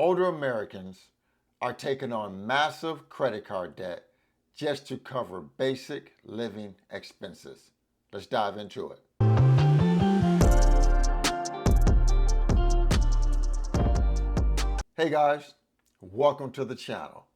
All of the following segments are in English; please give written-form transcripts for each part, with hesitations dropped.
Older Americans are taking on massive credit card debt just to cover basic living expenses. Let's dive into it. Hey guys, welcome to the channel.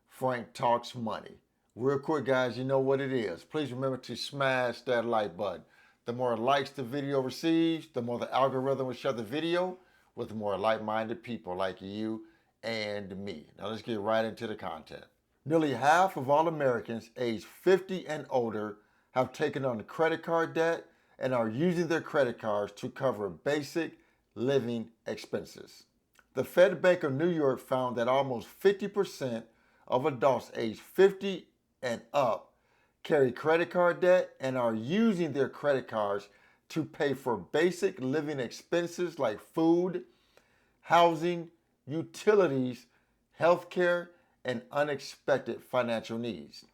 Frank Talks Money. Real quick guys, you know what it is. Please remember to smash that like button. The more likes the video receives, the more the algorithm will share the video with more like-minded people like you and me. Now let's get right into the content. Nearly half of all Americans aged 50 and older have taken on credit card debt and are using their credit cards to cover basic living expenses. The Fed Bank of New York found that almost 50% of adults aged 50 and up carry credit card debt and are using their credit cards to pay for basic living expenses like food, housing, utilities, healthcare, and unexpected financial needs.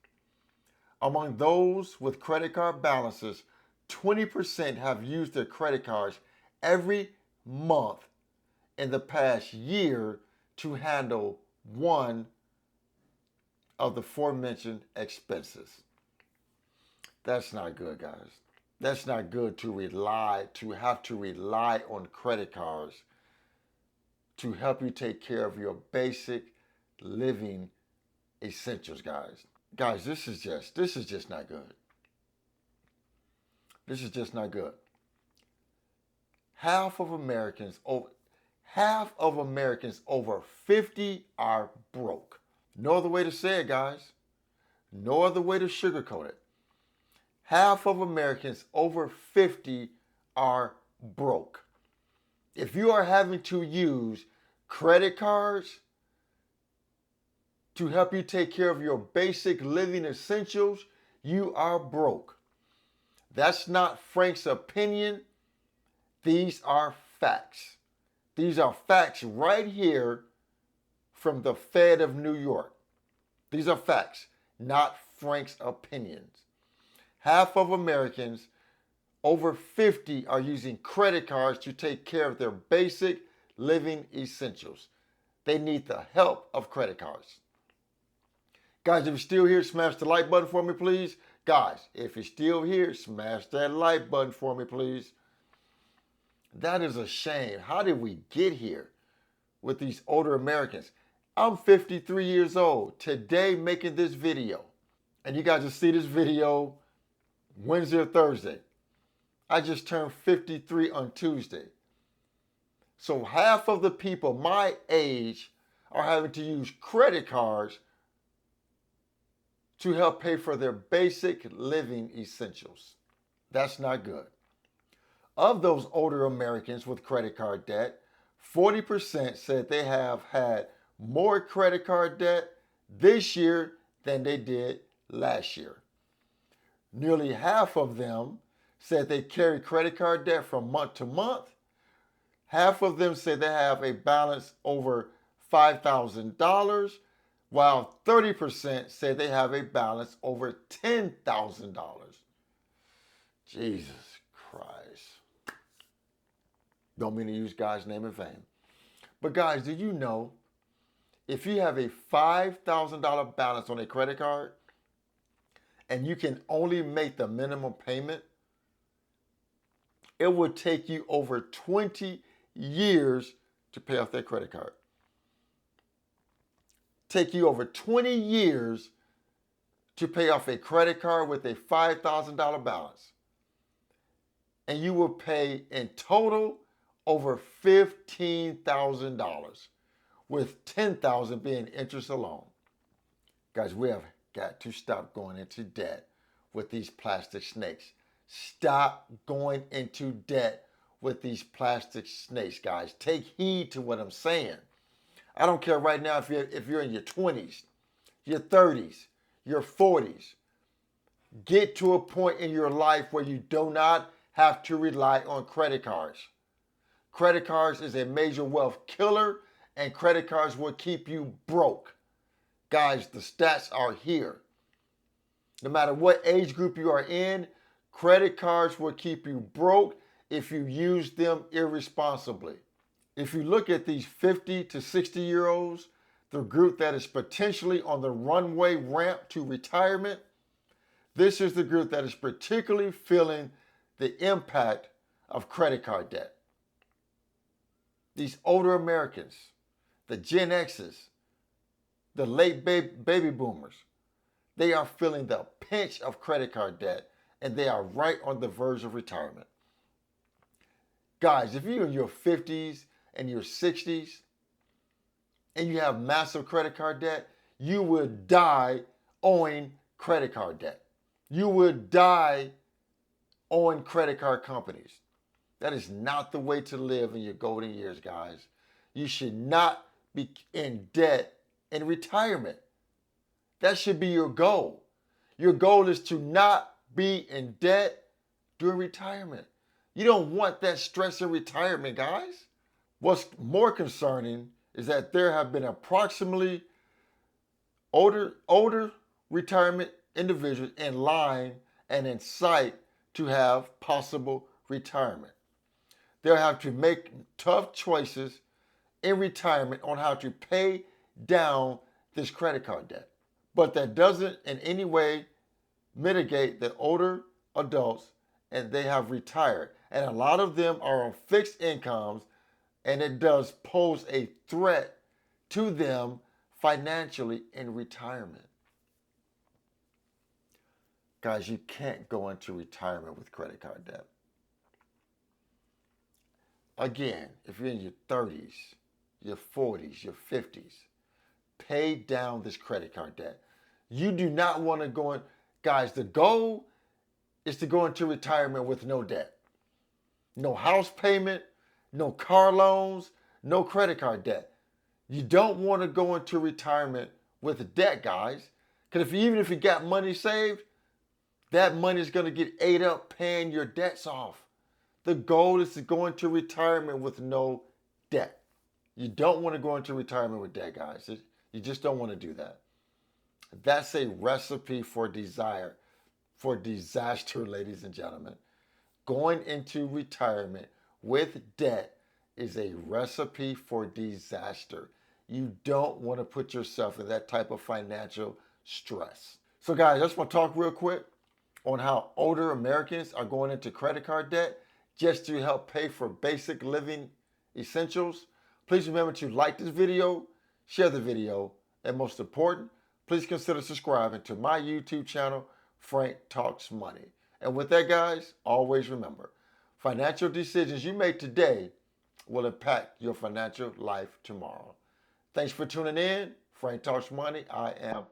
Among those with credit card balances, 20% have used their credit cards every month in the past year to handle one of the aforementioned expenses. That's not good, guys. That's not good to have to rely on credit cards to help you take care of your basic living essentials, guys. Guys, this is just not good. This is just not good. Half of Americans over 50 are broke. No other way to say it, guys. No other way to sugarcoat it. Half of Americans over 50 are broke. If you are having to use credit cards to help you take care of your basic living essentials, you are broke. That's not Frank's opinion. These are facts. These are facts right here from the Fed of New York. These are facts, not Frank's opinions. Half of Americans over 50 are using credit cards to take care of their basic living essentials. They need the help of credit cards. Guys, if you're still here, smash the like button for me, please. Guys, if you're still here, smash that like button for me, please. That is a shame. How did we get here with these older Americans? I'm 53 years old today making this video. And you guys will see this video Wednesday or Thursday. I just turned 53 on Tuesday. So half of the people my age are having to use credit cards to help pay for their basic living essentials. That's not good. Of those older Americans with credit card debt, 40% said they have had more credit card debt this year than they did last year. Nearly half of them said they carry credit card debt from month to month. Half of them said they have a balance over $5,000, while 30% said they have a balance over $10,000. Jesus Christ. Don't mean to use God's name in vain. But guys, do you know if you have a $5,000 balance on a credit card and you can only make the minimum payment, it would take you over 20 years to pay off that credit card. Take you over 20 years to pay off a credit card with a $5,000 balance. And you will pay in total over $15,000, with $10,000 being interest alone. Guys, we have got to stop going into debt with these plastic snakes. Stop going into debt with these plastic snakes, guys. Take heed to what I'm saying. I don't care right now if you're in your 20s, your 30s, your 40s. Get to a point in your life where you do not have to rely on credit cards. Credit cards is a major wealth killer, and credit cards will keep you broke. Guys, the stats are here. No matter what age group you are in, credit cards will keep you broke if you use them irresponsibly. If you look at these 50 to 60-year-olds, the group that is potentially on the runway ramp to retirement, this is the group that is particularly feeling the impact of credit card debt. These older Americans, the Gen Xs, the late baby boomers, they are feeling the pinch of credit card debt, and they are right on the verge of retirement. Guys, if you're in your 50s and your 60s and you have massive credit card debt, you would die owing credit card debt. You would die owing credit card companies. That is not the way to live in your golden years, guys. You should not be in debt in retirement. That should be your goal. Your goal is to not be in debt during retirement. You don't want that stress in retirement, guys. What's more concerning is that there have been approximately older retirement individuals in line and in sight to have possible retirement. They'll have to make tough choices in retirement on how to pay down this credit card debt. But that doesn't in any way mitigate the older adults and they have retired. And a lot of them are on fixed incomes, and it does pose a threat to them financially in retirement. Guys, you can't go into retirement with credit card debt. Again, if you're in your 30s, your 40s, your 50s, pay down this credit card debt. You do not want to go in. Guys, the goal is to go into retirement with no debt. No house payment, no car loans, no credit card debt. You don't want to go into retirement with debt, guys. Because even if you got money saved, that money is going to get ate up paying your debts off. The goal is to go into retirement with no debt. You don't want to go into retirement with debt, guys. You just don't want to do that. That's a recipe for disaster, ladies and gentlemen. Going into retirement with debt is a recipe for disaster. You don't want to put yourself in that type of financial stress. So guys, I just want to talk real quick on how older Americans are going into credit card debt just to help pay for basic living essentials. Please remember to like this video, share the video, and most important, please consider subscribing to my YouTube channel, Frank Talks Money. And with that, guys, always remember, financial decisions you make today will impact your financial life tomorrow. Thanks for tuning in. Frank Talks Money. I am